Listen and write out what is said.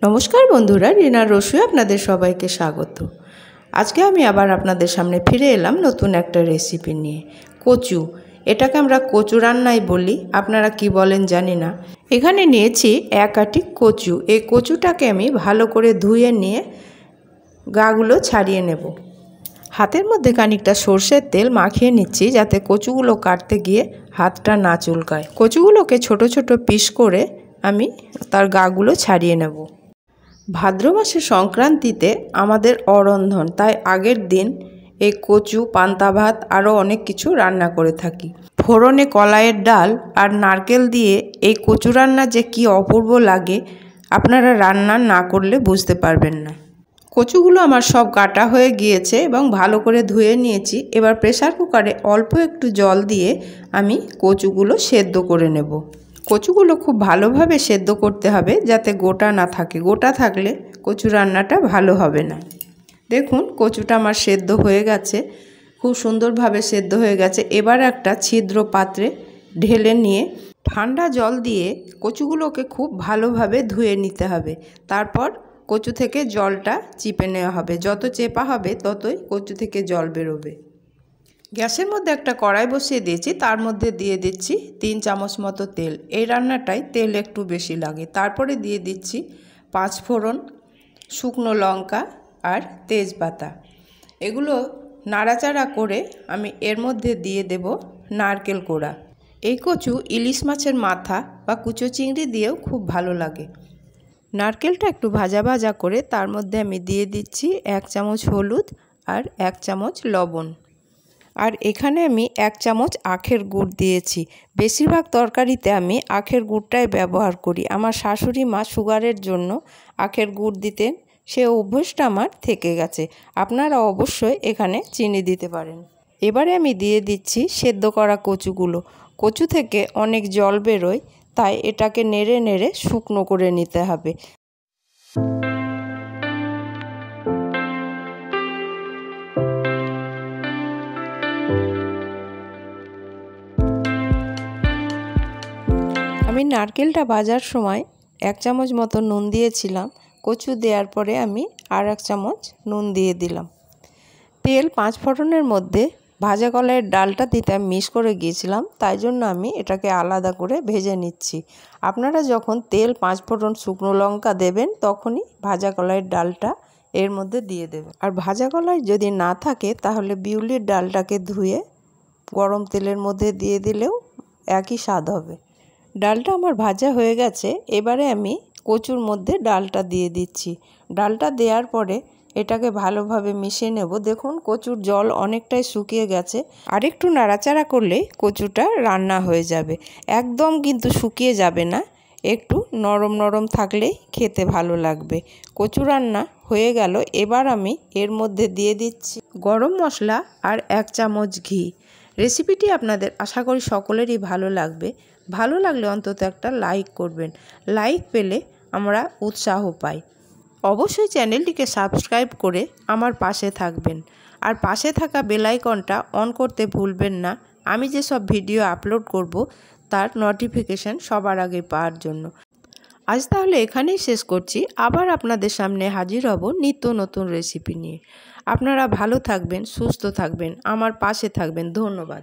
নমস্কার বন্ধুরা, রিনার রসুই আপনাদের সবাইকে স্বাগত। আজকে আমি আবার আপনাদের সামনে ফিরে এলাম নতুন একটা রেসিপি নিয়ে। কচু, এটাকে আমরা কচু রান্নাই বলি, আপনারা কি বলেন জানি না। এখানে নিয়েছি এক আঁটি কচু। এই কচুটাকে আমি ভালো করে ধুয়ে নিয়ে গাগুলো ছাড়িয়ে নেব। হাতের মধ্যে খানিকটা সর্ষের তেল মাখিয়ে নিচ্ছি যাতে কচুগুলো কাটতে গিয়ে হাতটা না চুলকায়। কচুগুলোকে ছোট ছোট পিস করে আমি তার গাগুলো ছাড়িয়ে নেব। ভাদ্র মাসে সংক্রান্তিতে আমাদের অরন্ধন, তাই আগের দিন এই কচু, পান্তা ভাত আরও অনেক কিছু রান্না করে থাকি। ফোড়নে কলাইয়ের ডাল আর নারকেল দিয়ে এই কচু রান্না যে কি অপূর্ব লাগে, আপনারা রান্না না করলে বুঝতে পারবেন না। কচুগুলো আমার সব কাটা হয়ে গিয়েছে এবং ভালো করে ধুয়ে নিয়েছি। এবার প্রেসার কুকারে অল্প একটু জল দিয়ে আমি কচুগুলো সেদ্ধ করে নেব। কচুগুলো খুব ভালোভাবে সেদ্ধ করতে হবে যাতে গোটা না থাকে। গোটা থাকলে কচু রান্নাটা ভালো হবে না। দেখুন কচুটা আমার সেদ্ধ হয়ে গেছে, খুব সুন্দরভাবে সেদ্ধ হয়ে গেছে। এবার একটা ছিদ্র পাত্রে ঢেলে নিয়ে ঠান্ডা জল দিয়ে কচুগুলোকে খুব ভালোভাবে ধুয়ে নিতে হবে। তারপর কচু থেকে জলটা চিপে নেওয়া হবে। যত চেপা হবে ততই কচু থেকে জল বেরোবে। গ্যাসের মধ্যে একটা কড়াই বসিয়ে দিয়েছি, তার মধ্যে দিয়ে দিচ্ছি 3 চামচ মতো তেল। এই রান্নাটায় তেল একটু বেশি লাগে। তারপরে দিয়ে দিচ্ছি 5 ফোড়ন, শুকনো লঙ্কা আর তেজপাতা। এগুলো নাড়াচাড়া করে আমি এর মধ্যে দিয়ে দেব নারকেল কোড়া। এই কচু ইলিশ মাছের মাথা বা কুচো চিংড়ি দিয়েও খুব ভালো লাগে। নারকেলটা একটু ভাজা ভাজা করে তার মধ্যে আমি দিয়ে দিচ্ছি 1 চামচ হলুদ আর 1 চামচ লবণ। আর এখানে আমি 1 চামচ আখের গুড় দিয়েছি। বেশিরভাগ তরকারিতে আমি আখের গুড়টাই ব্যবহার করি। আমার শাশুড়ি মা সুগারের জন্য আখের গুড় দিতেন, সে অভ্যাসটা আমার থেকে গেছে। আপনারা অবশ্যই এখানে চিনি দিতে পারেন। এবারে আমি দিয়ে দিচ্ছি সেদ্ধ করা কচুগুলো। কচু থেকে অনেক জল বেরোয়, তাই এটাকে নেড়ে নেড়ে শুকনো করে নিতে হবে। আমি নারকেলটা ভাজার সময় 1 চামচ মতো নুন দিয়েছিলাম। কচু দেওয়ার পরে আমি আর 1 চামচ নুন দিয়ে দিলাম। তেল 5 ফোড়নের মধ্যে ভাজা কলাইয়ের ডালটা দিতে মিস করে গিয়েছিলাম, তাই জন্য আমি এটাকে আলাদা করে ভেজে নিচ্ছি। আপনারা যখন তেল, 5 ফোড়ন, শুকনো লঙ্কা দেবেন তখনই ভাজা কলাইয়ের ডালটা এর মধ্যে দিয়ে দেবেন। আর ভাজা কলাই যদি না থাকে তাহলে বিউলির ডালটাকে ধুয়ে গরম তেলের মধ্যে দিয়ে দিলেও একই স্বাদ হবে। ডালটা আমার ভাজা হয়ে গেছে। এবারে আমি কচুর মধ্যে ডালটা দিয়ে দিচ্ছি। ডালটা দেওয়ার পরে এটাকে ভালোভাবে মিশিয়ে নেব। দেখুন কচুর জল অনেকটাই শুকিয়ে গেছে। আরেকটু নাড়াচাড়া করলেই কচুটা রান্না হয়ে যাবে। একদম কিন্তু শুকিয়ে যাবে না, একটু নরম নরম থাকলেই খেতে ভালো লাগবে। কচু রান্না হয়ে গেল। এবার আমি এর মধ্যে দিয়ে দিচ্ছি গরম মশলা আর 1 চামচ ঘি। রেসিপিটি আপনাদের আশা করি সকলেরই ভালো লাগবে। ভালো লাগলে অন্তত একটা লাইক করবেন। লাইক পেলে আমরা উৎসাহ পাই। অবশ্যই চ্যানেলটিকে সাবস্ক্রাইব করে আমার পাশে থাকবেন। আর পাশে থাকা বেল আইকনটা অন করতে ভুলবেন না, আমি যেসব ভিডিও আপলোড করব তার নোটিফিকেশান সবার আগে পাওয়ার জন্য। আজ তাহলে এখানেই শেষ করছি। আবার আপনাদের সামনে হাজির হব নিত্য নতুন রেসিপি নিয়ে। আপনারা ভালো থাকবেন, সুস্থ থাকবেন, আমার পাশে থাকবেন। ধন্যবাদ।